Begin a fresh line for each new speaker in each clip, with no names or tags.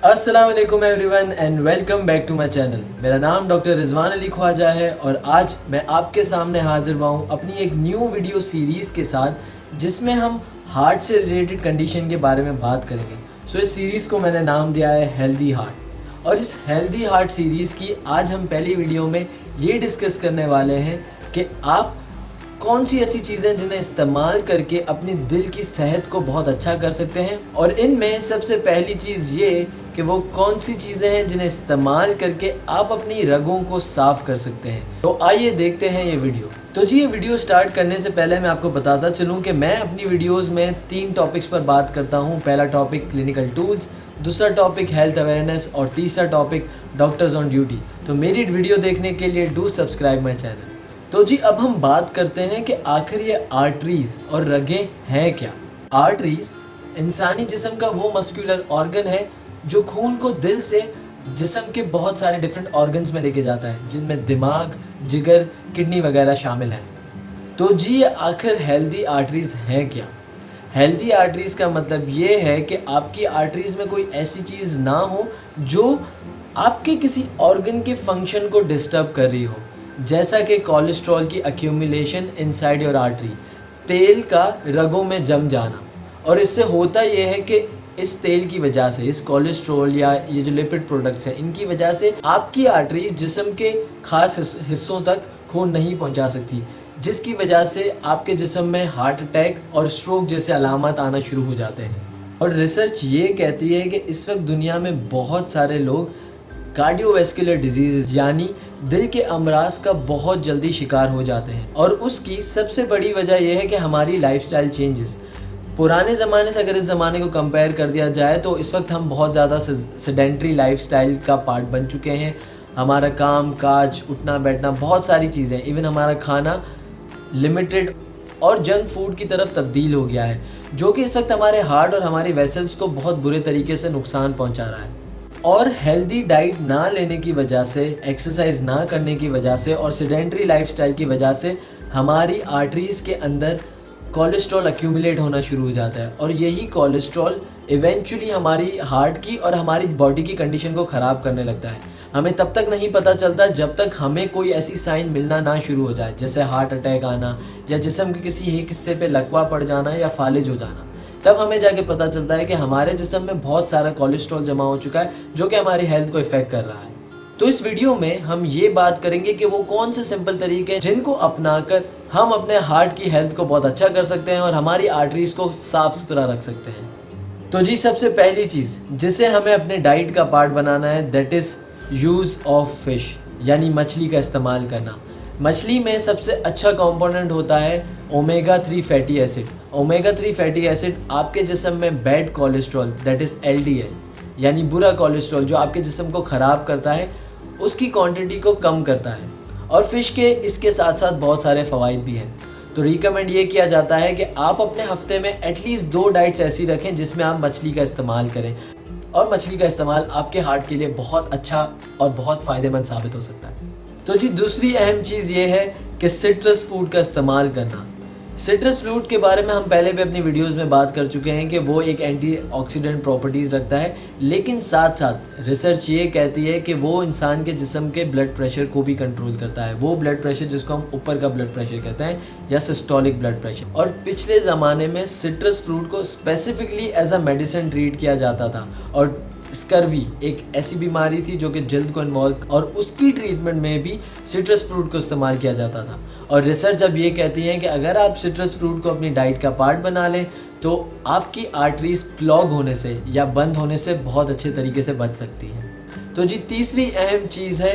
अस्सलाम वालेकुम everyone and welcome back to my channel. मेरा नाम डॉक्टर रिजवान अली ख्वाजा है और आज मैं आपके सामने हाजिर हुआ हूँ अपनी एक न्यू वीडियो सीरीज़ के साथ जिसमें हम हार्ट से रिलेटेड कंडीशन के बारे में बात करेंगे। इस सीरीज़ को मैंने नाम दिया है हेल्दी हार्ट और इस हेल्दी हार्ट सीरीज़ की आज हम पहली वीडियो में ये डिस्कस करने वाले हैं कि आप कौन सी ऐसी चीज़ें जिन्हें इस्तेमाल करके अपनी दिल की सेहत को बहुत अच्छा कर सकते हैं, और इनमें सबसे पहली चीज़ ये कि वो कौन सी चीज़ें हैं जिन्हें इस्तेमाल करके आप अपनी रगों को साफ़ कर सकते हैं। तो आइए देखते हैं ये वीडियो। तो जी, ये वीडियो स्टार्ट करने से पहले मैं आपको बताता चलूँ कि मैं अपनी वीडियोज़ में 3 टॉपिक्स पर बात करता हूँ। पहला टॉपिक क्लिनिकल टूल्स, दूसरा टॉपिक हेल्थ अवेयरनेस और तीसरा टॉपिक डॉक्टर्स ऑन ड्यूटी। तो मेरी वीडियो देखने के लिए डू सब्सक्राइब माई चैनल। तो जी, अब हम बात करते हैं कि आखिर ये आर्टरीज और रगें हैं क्या। आर्टरीज इंसानी जिस्म का वो मस्कुलर ऑर्गन है जो खून को दिल से जिस्म के बहुत सारे डिफरेंट ऑर्गन्स में लेके जाता है, जिनमें दिमाग, जिगर, किडनी वगैरह शामिल हैं। तो जी, ये आखिर हेल्दी आर्टरीज हैं क्या। हेल्दी आर्टरीज का मतलब ये है कि आपकी आर्टरीज में कोई ऐसी चीज़ ना हो जो आपके किसी ऑर्गन के फंक्शन को डिस्टर्ब कर रही हो, जैसा कि कोलेस्ट्रॉल की एक्यूमुलेशन इनसाइड योर आर्टरी, तेल का रगों में जम जाना। और इससे होता ये है कि इस तेल की वजह से, इस कोलेस्ट्रॉल या ये जो लिपिड प्रोडक्ट्स हैं, इनकी वजह से आपकी आर्टरीज जिस्म के खास हिस्सों तक खून नहीं पहुंचा सकती, जिसकी वजह से आपके जिस्म में हार्ट अटैक और स्ट्रोक जैसे अलामत आना शुरू हो जाते हैं। और रिसर्च ये कहती है कि इस वक्त दुनिया में बहुत सारे लोग कार्डियोवैस्कुलर डिजीज़ यानी दिल के अमराज का बहुत जल्दी शिकार हो जाते हैं, और उसकी सबसे बड़ी वजह यह है कि हमारी लाइफस्टाइल चेंजेस। पुराने ज़माने से अगर इस ज़माने को कंपेयर कर दिया जाए तो इस वक्त हम बहुत ज़्यादा सेडेंट्री लाइफस्टाइल का पार्ट बन चुके हैं। हमारा काम काज, उठना बैठना, बहुत सारी चीज़ें, इवन हमारा खाना लिमिटेड और जंक फूड की तरफ तब्दील हो गया है, जो कि इस वक्त हमारे हार्ट और हमारी वेसल्स को बहुत बुरे तरीके से नुकसान पहुँचा रहा है। और हेल्दी डाइट ना लेने की वजह से, एक्सरसाइज ना करने की वजह से और सेडेंट्री लाइफस्टाइल की वजह से हमारी आर्टरीज़ के अंदर कोलेस्ट्रॉल एक्यूमुलेट होना शुरू हो जाता है, और यही कोलेस्ट्रॉल इवेंचुअली हमारी हार्ट की और हमारी बॉडी की कंडीशन को ख़राब करने लगता है। हमें तब तक नहीं पता चलता जब तक हमें कोई ऐसी साइन मिलना ना शुरू हो जाए, जैसे हार्ट अटैक आना या जिस्म के किसी एक हिस्से पे लकवा पड़ जाना या फालिज हो जाना। तब हमें जाके पता चलता है कि हमारे जिस्म में बहुत सारा कोलेस्ट्रॉल जमा हो चुका है, जो कि हमारी हेल्थ को इफ़ेक्ट कर रहा है। तो इस वीडियो में हम ये बात करेंगे कि वो कौन से सिंपल तरीके हैं जिनको अपनाकर हम अपने हार्ट की हेल्थ को बहुत अच्छा कर सकते हैं और हमारी आर्टरीज़ को साफ़ सुथरा रख सकते हैं। तो जी, सबसे पहली चीज़ जिसे हमें अपने डाइट का पार्ट बनाना है, that is use of fish, यानी मछली का इस्तेमाल करना। मछली में सबसे अच्छा कंपोनेंट होता है omega 3 fatty acid. Omega 3 fatty acid आपके जिस्म में bad cholesterol, that is LDL, यानी बुरा कोलेस्ट्रॉल जो आपके जिस्म को ख़राब करता है, उसकी क्वांटिटी को कम करता है। और फ़िश के इसके साथ साथ बहुत सारे फ़वाइद भी हैं। तो रिकमेंड ये किया जाता है कि आप अपने हफ्ते में एटलीस्ट 2 डाइट्स ऐसी रखें जिसमें आप मछली का इस्तेमाल करें, और मछली का इस्तेमाल आपके हार्ट के लिए बहुत अच्छा और बहुत फ़ायदेमंद साबित हो सकता है। तो जी, दूसरी अहम चीज़ ये है कि सिट्रस फूड का इस्तेमाल करना। सिट्रस फ्रूट के बारे में हम पहले भी अपनी वीडियोस में बात कर चुके हैं कि वो एक एंटीऑक्सीडेंट प्रॉपर्टीज़ रखता है, लेकिन साथ साथ रिसर्च ये कहती है कि वो इंसान के जिस्म के ब्लड प्रेशर को भी कंट्रोल करता है। वो ब्लड प्रेशर जिसको हम ऊपर का ब्लड प्रेशर कहते हैं या सिस्टोलिक ब्लड प्रेशर। और पिछले ज़माने में सिट्रस फ्रूट को specifically as a medicine treat किया जाता था, और स्कर्वी एक ऐसी बीमारी थी जो कि जल्द को इन्वॉल्व, और उसकी ट्रीटमेंट में भी सिट्रस फ्रूट को इस्तेमाल किया जाता था। और रिसर्च अब ये कहती है कि अगर आप सिट्रस फ्रूट को अपनी डाइट का पार्ट बना लें तो आपकी आर्टरीज क्लॉग होने से या बंद होने से बहुत अच्छे तरीके से बच सकती हैं। तो जी, तीसरी अहम चीज़ है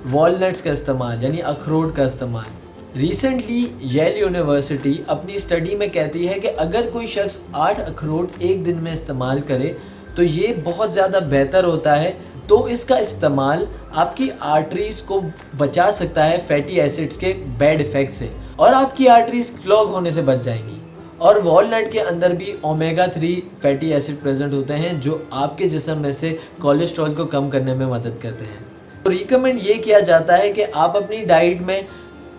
वॉलनट्स का इस्तेमाल, यानी अखरोट का इस्तेमाल। रिसेंटली येल यूनिवर्सिटी अपनी स्टडी में कहती है कि अगर कोई शख्स 8 अखरोट एक दिन में इस्तेमाल करे तो ये बहुत ज़्यादा बेहतर होता है। तो इसका इस्तेमाल आपकी आर्टरीज को बचा सकता है फैटी एसिड्स के बैड इफ़ेक्ट से, और आपकी आर्टरीज क्लॉग होने से बच जाएंगी। और वॉलनट के अंदर भी ओमेगा 3 फैटी एसिड प्रेजेंट होते हैं जो आपके जिस्म में से कोलेस्ट्रॉल को कम करने में मदद करते हैं। तो रिकमेंड ये किया जाता है कि आप अपनी डाइट में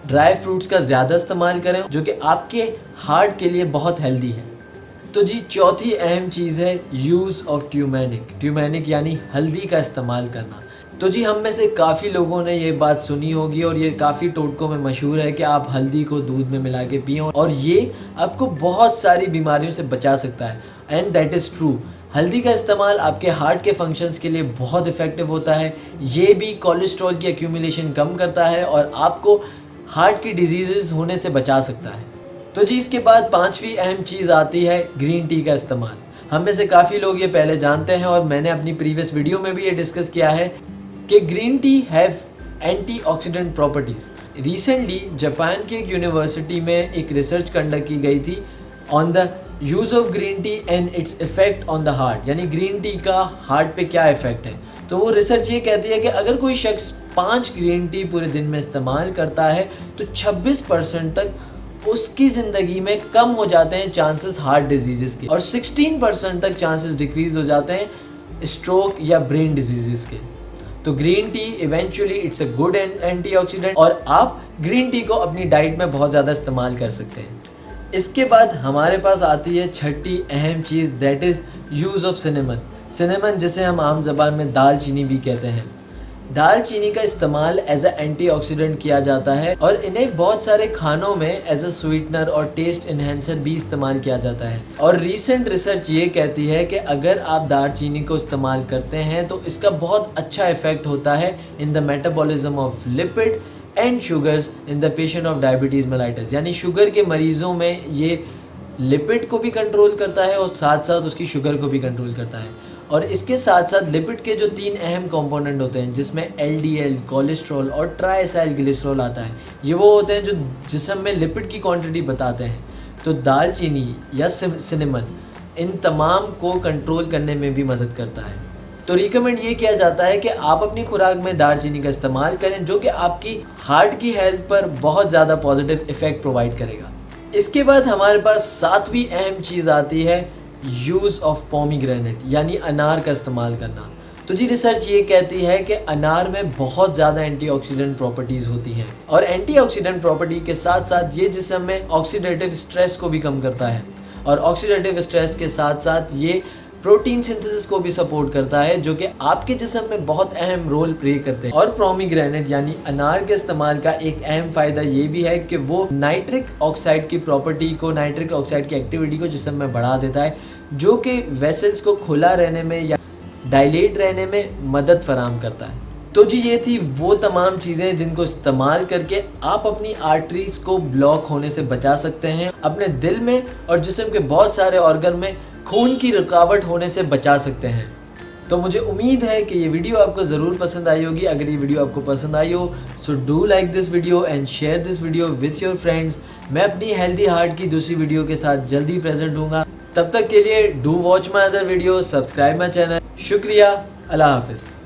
ड्राई फ्रूट्स का ज़्यादा इस्तेमाल करें, जो कि आपके हार्ट के लिए बहुत हेल्दी है। तो जी चौथी अहम चीज़ है यूज़ ऑफ ट्यूमेनिक। ट्यूमेनिक यानी हल्दी का इस्तेमाल करना। तो जी हम में से काफ़ी लोगों ने ये बात सुनी होगी और ये काफ़ी टोटकों में मशहूर है कि आप हल्दी को दूध में मिला के पिएं और ये आपको बहुत सारी बीमारियों से बचा सकता है। And that is true. हल्दी का इस्तेमाल आपके हार्ट के फंक्शंस के लिए बहुत इफ़ेक्टिव होता है। ये भी कोलेस्ट्रॉल की एक्यूमुलेशन कम करता है और आपको हार्ट की डिजीज़ होने से बचा सकता है। तो जी इसके बाद पांचवी अहम चीज़ आती है ग्रीन टी का इस्तेमाल। हम में से काफ़ी लोग ये पहले जानते हैं और मैंने अपनी प्रीवियस वीडियो में भी ये डिस्कस किया है कि green tea have antioxidant properties. Recently Japan की एक यूनिवर्सिटी में एक रिसर्च कंडक्ट की गई थी on the use of green tea and its effect on the heart, यानी ग्रीन टी का हार्ट पे क्या इफेक्ट है। तो वो रिसर्च ये कहती है कि अगर कोई शख्स 5 ग्रीन टी पूरे दिन में इस्तेमाल करता है तो 26% तक उसकी ज़िंदगी में कम हो जाते हैं चांसेस हार्ट डिजीज़ के और 16% तक चांसेस डिक्रीज़ हो जाते हैं स्ट्रोक या ब्रेन डिजीज़ के। तो green tea eventually it's a good antioxidant और आप ग्रीन टी को अपनी डाइट में बहुत ज़्यादा इस्तेमाल कर सकते हैं। इसके बाद हमारे पास आती है छठी अहम चीज़, that is use of cinnamon. Cinnamon जिसे हम आम ज़बान में दालचीनी भी कहते हैं। दालचीनी का इस्तेमाल एज अ एंटीऑक्सीडेंट किया जाता है और इन्हें बहुत सारे खानों में एज अ स्वीटनर और टेस्ट इन्हेंसर भी इस्तेमाल किया जाता है। और रीसेंट रिसर्च ये कहती है कि अगर आप दालचीनी को इस्तेमाल करते हैं तो इसका बहुत अच्छा इफेक्ट होता है in the metabolism of lipid and sugars in the patient of diabetes mellitus, यानी शुगर के मरीज़ों में ये लिपिड को भी कंट्रोल करता है और साथ साथ उसकी शुगर को भी कंट्रोल करता है। और इसके साथ साथ लिपिड के जो 3 अहम कंपोनेंट होते हैं जिसमें LDL, कोलेस्ट्रॉल और ट्राइएसाइल ग्लिसरॉल आता है, ये वो होते हैं जो जिस्म में लिपिड की क्वांटिटी बताते हैं। तो दालचीनी या सिनेमन इन तमाम को कंट्रोल करने में भी मदद करता है। तो रिकमेंड ये किया जाता है कि आप अपनी खुराक में दालचीनी का इस्तेमाल करें जो कि आपकी हार्ट की हेल्थ पर बहुत ज़्यादा पॉजिटिव इफेक्ट प्रोवाइड करेगा। इसके बाद हमारे पास 7वीं अहम चीज़ आती है यूज़ ऑफ पोमीग्रेनेट, यानी अनार का इस्तेमाल करना। तो जी रिसर्च ये कहती है कि अनार में बहुत ज़्यादा एंटीऑक्सीडेंट प्रॉपर्टीज़ होती हैं और एंटीऑक्सीडेंट प्रॉपर्टी के साथ साथ ये जिस्म में ऑक्सीडेटिव स्ट्रेस को भी कम करता है और ऑक्सीडेटिव स्ट्रेस के साथ साथ ये प्रोटीन सिंथेसिस को भी सपोर्ट करता है जो कि आपके जिस्म में बहुत अहम रोल प्ले करते हैं। और पोमीग्रेनेट यानी अनार के इस्तेमाल का एक अहम फ़ायदा ये भी है कि वो नाइट्रिक ऑक्साइड की प्रॉपर्टी को, नाइट्रिक ऑक्साइड की एक्टिविटी को जिस्म में बढ़ा देता है जो कि वेसल्स को खुला रहने में या डायलेट रहने में मदद फराहम करता है। तो जी ये थी वो तमाम चीज़ें जिनको इस्तेमाल करके आप अपनी आर्टरीज को ब्लॉक होने से बचा सकते हैं, अपने दिल में और जिस्म के बहुत सारे ऑर्गन में खून की रुकावट होने से बचा सकते हैं। तो मुझे उम्मीद है कि ये वीडियो आपको ज़रूर पसंद आई होगी। अगर ये वीडियो आपको पसंद आई हो so do like this video and share this video with your friends. मैं अपनी हेल्दी हार्ट की दूसरी वीडियो के साथ जल्दी प्रेजेंट हूँगा। तब तक के लिए do watch my other video, subscribe my channel. शुक्रिया, अल्लाह हाफिज़।